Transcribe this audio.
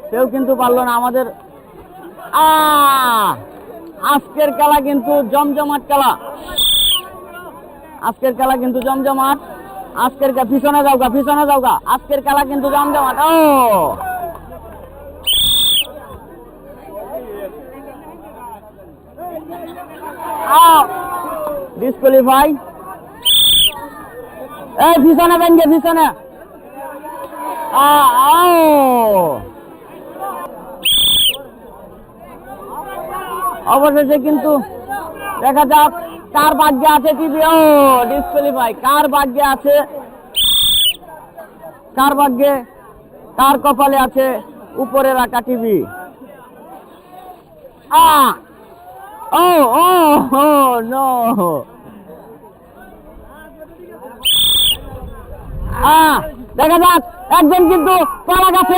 সেও কিন্তু পারলো না আমাদের। আজকের খেলা কিন্তু জমজমাট খেলা, আজকের খেলা কিন্তু জমজমাট। আজকের পিছনে যাওগা, পিছনে যাওগা, আজকের খেলা কিন্তু জমজমাট। ও ডিসকোয়ালিফাই। এই পিছনে বেঞ্জে, পিছনে। অবশেষে কিন্তু দেখা যাক কার ভাগ্যে আছে টিভি। ও ডিসকোয়ালিফাই। কার ভাগ্যে আছে, কার ভাগ্যে, কার কপালে আছে উপরে রাখা টিভি। ও ও নো, দেখা যাক একজন কিন্তু পালা গেছে।